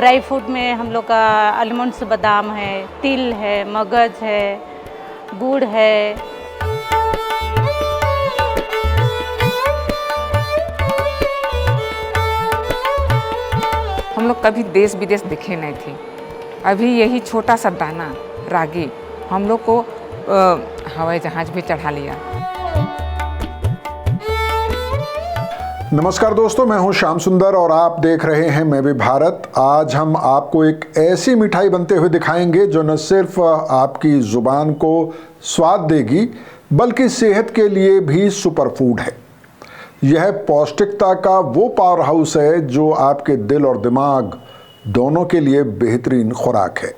Dry fruit में हम लोग का आलमंड्स, बादाम है, तिल है, मगज है, गुड़ है। हम लोग कभी देश विदेश दिखे नहीं थे। अभी यही छोटा सा दाना रागी हम लोग को हवाई जहाज भी चढ़ा लिया। नमस्कार दोस्तों, मैं हूं श्याम सुंदर और आप देख रहे हैं मैं भी भारत। आज हम आपको एक ऐसी मिठाई बनते हुए दिखाएंगे जो न सिर्फ आपकी जुबान को स्वाद देगी बल्कि सेहत के लिए भी सुपर फूड है। यह पौष्टिकता का वो पावर हाउस है जो आपके दिल और दिमाग दोनों के लिए बेहतरीन खुराक है।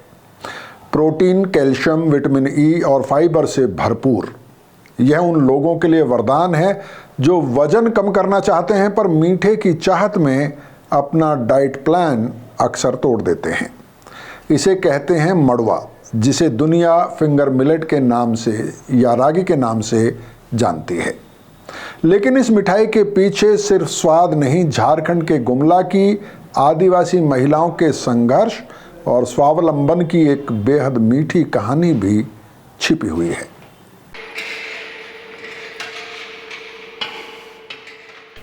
प्रोटीन, कैल्शियम, विटामिन ई और फाइबर से भरपूर यह उन लोगों के लिए वरदान है जो वजन कम करना चाहते हैं पर मीठे की चाहत में अपना डाइट प्लान अक्सर तोड़ देते हैं। इसे कहते हैं मड़वा, जिसे दुनिया फिंगर मिलेट के नाम से या रागी के नाम से जानती है। लेकिन इस मिठाई के पीछे सिर्फ स्वाद नहीं, झारखंड के गुमला की आदिवासी महिलाओं के संघर्ष और स्वावलंबन की एक बेहद मीठी कहानी भी छिपी हुई है।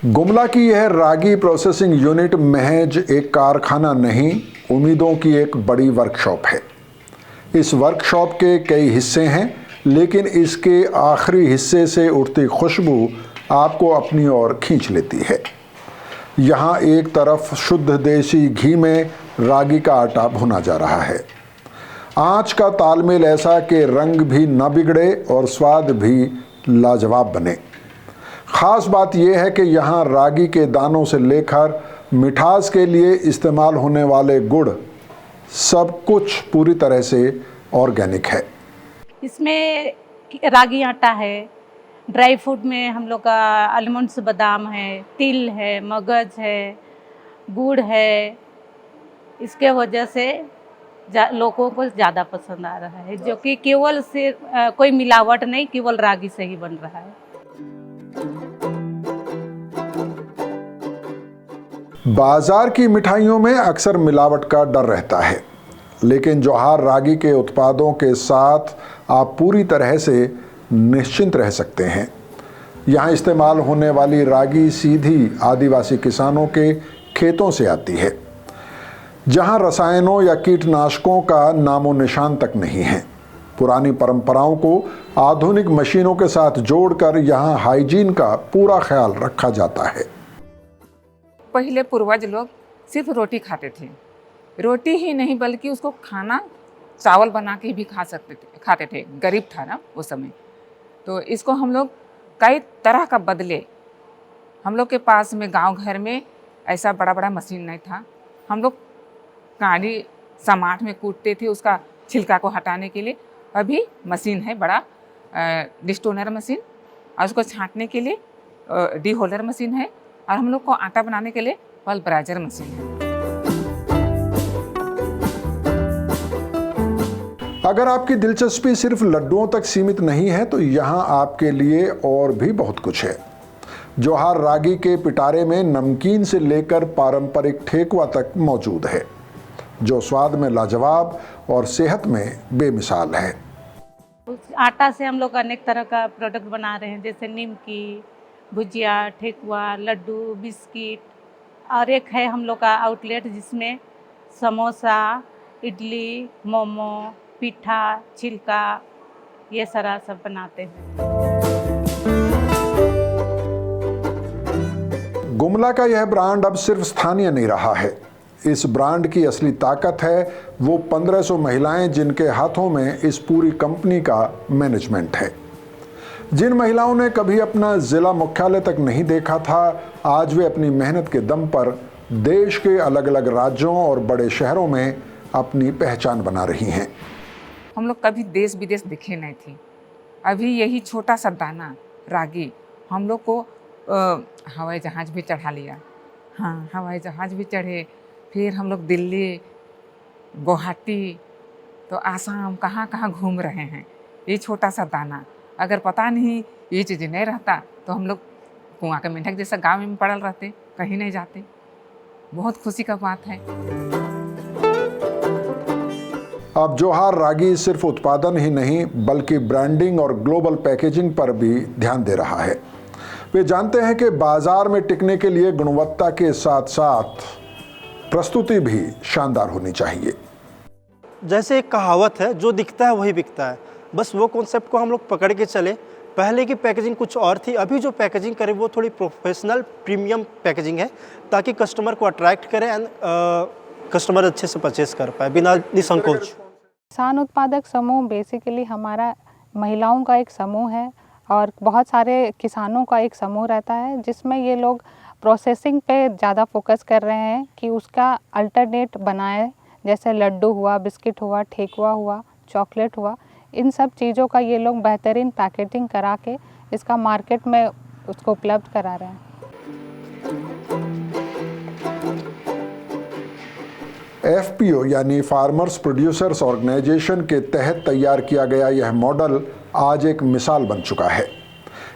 गुमला की यह रागी प्रोसेसिंग यूनिट महज एक कारखाना नहीं, उम्मीदों की एक बड़ी वर्कशॉप है। इस वर्कशॉप के कई हिस्से हैं, लेकिन इसके आखिरी हिस्से से उठती खुशबू आपको अपनी ओर खींच लेती है। यहाँ एक तरफ शुद्ध देसी घी में रागी का आटा भुना जा रहा है। आँच का तालमेल ऐसा कि रंग भी न बिगड़े और स्वाद भी लाजवाब बने। खास बात यह है कि यहाँ रागी के दानों से लेकर मिठास के लिए इस्तेमाल होने वाले गुड़, सब कुछ पूरी तरह से ऑर्गेनिक है। इसमें रागी आटा है, ड्राई फ्रूट में हम लोग का आलमंड्स, बादाम है, तिल है, मगज है, गुड़ है। इसके वजह से लोगों को ज़्यादा पसंद आ रहा है, जो कि केवल से कोई मिलावट नहीं, केवल रागी से ही बन रहा है। बाजार की मिठाइयों में अक्सर मिलावट का डर रहता है, लेकिन जौहर रागी के उत्पादों के साथ आप पूरी तरह से निश्चिंत रह सकते हैं। यहाँ इस्तेमाल होने वाली रागी सीधी आदिवासी किसानों के खेतों से आती है, जहाँ रसायनों या कीटनाशकों का नामो निशान तक नहीं है। पुरानी परंपराओं को आधुनिक मशीनों के साथ जोड़कर यहाँ हाइजीन का पूरा ख्याल रखा जाता है। पहले पूर्वज लोग सिर्फ रोटी खाते थे। रोटी ही नहीं बल्कि उसको खाना चावल बना के भी खाते थे। गरीब था ना उस समय, तो इसको हम लोग कई तरह का बदले। हम लोग के पास में गांव घर में ऐसा बड़ा बड़ा मशीन नहीं था। हम लोग काड़ी समाट में कूटते थे उसका छिलका को हटाने के लिए। अभी मशीन है बड़ा, डिस्टोनर मशीन, और उसको छांटने के लिए डी होल्डर मशीन है, और हम लोग को आटा बनाने के लिए पल्वराइजर मशीन है। अगर आपकी दिलचस्पी सिर्फ लड्डुओं तक सीमित नहीं है तो यहाँ आपके लिए और भी बहुत कुछ है। जौहर रागी के पिटारे में नमकीन से लेकर पारंपरिक ठेकुआ तक मौजूद है, जो स्वाद में लाजवाब और सेहत में बेमिसाल है। उस आटा से हम लोग अनेक तरह का प्रोडक्ट बना रहे हैं, जैसे निमकी, भुजिया, ठेकुआ, लड्डू, बिस्किट, और एक है हम लोग का आउटलेट जिसमें समोसा, इडली, मोमो, पीठा, छिलका, ये सारा सब बनाते हैं। गुमला का यह ब्रांड अब सिर्फ स्थानीय नहीं रहा है। इस ब्रांड की असली ताकत है वो 1500 महिलाएं जिनके हाथों में इस पूरी कंपनी का मैनेजमेंट है। जिन महिलाओं ने कभी अपना जिला मुख्यालय तक नहीं देखा था, आज वे अपनी मेहनत के दम पर देश के अलग अलग राज्यों और बड़े शहरों में अपनी पहचान बना रही हैं। हम लोग कभी देश विदेश दिखे नहीं थे। अभी यही छोटा सा दाना रागी हम लोग को हवाई जहाज भी चढ़ा लिया। हाँ, हवाई जहाज भी चढ़े, फिर हम लोग दिल्ली, गुवाहाटी, तो आसाम, कहाँ कहाँ घूम रहे हैं। ये छोटा सा दाना, अगर पता नहीं ये चीज़ नहीं रहता तो हम लोग कुआं के मेंढक जैसा गाँव में पड़ल रहते, कहीं नहीं जाते। बहुत खुशी का बात है। अब जोहार रागी सिर्फ उत्पादन ही नहीं बल्कि ब्रांडिंग और ग्लोबल पैकेजिंग पर भी ध्यान दे रहा है। वे जानते हैं कि बाजार में टिकने के लिए गुणवत्ता के साथ साथ प्रस्तुति भी शानदार होनी चाहिए। जैसे एक कहावत है, जो दिखता है वही बिकता है। बस वो कॉन्सेप्ट को हम लोग पकड़ के चले। पहले की पैकेजिंग कुछ और थी, अभी जो पैकेजिंग करे वो थोड़ी प्रोफेशनल प्रीमियम पैकेजिंग है, ताकि कस्टमर को अट्रैक्ट करे एंड कस्टमर अच्छे से परचेस कर पाए बिना निसंकोच। किसान उत्पादक समूह बेसिकली हमारा महिलाओं का एक समूह है और बहुत सारे किसानों का एक समूह रहता है, जिसमें ये लोग प्रोसेसिंग पे ज़्यादा फोकस कर रहे हैं कि उसका अल्टरनेट बनाए। जैसे लड्डू हुआ, बिस्किट हुआ, ठेकुआ हुआ, चॉकलेट हुआ, इन सब चीज़ों का ये लोग बेहतरीन पैकेजिंग करा के इसका मार्केट में उसको उपलब्ध करा रहे हैं। FPO यानी फार्मर्स प्रोड्यूसर्स ऑर्गेनाइजेशन के तहत तैयार किया गया यह मॉडल आज एक मिसाल बन चुका है।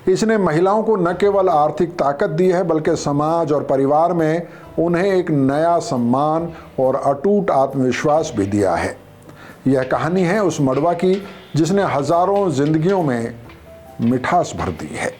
इसने महिलाओं को न केवल आर्थिक ताकत दी है बल्कि समाज और परिवार में उन्हें एक नया सम्मान और अटूट आत्मविश्वास भी दिया है। यह कहानी है उस मड़वा की जिसने हजारों जिंदगियों में मिठास भर दी है।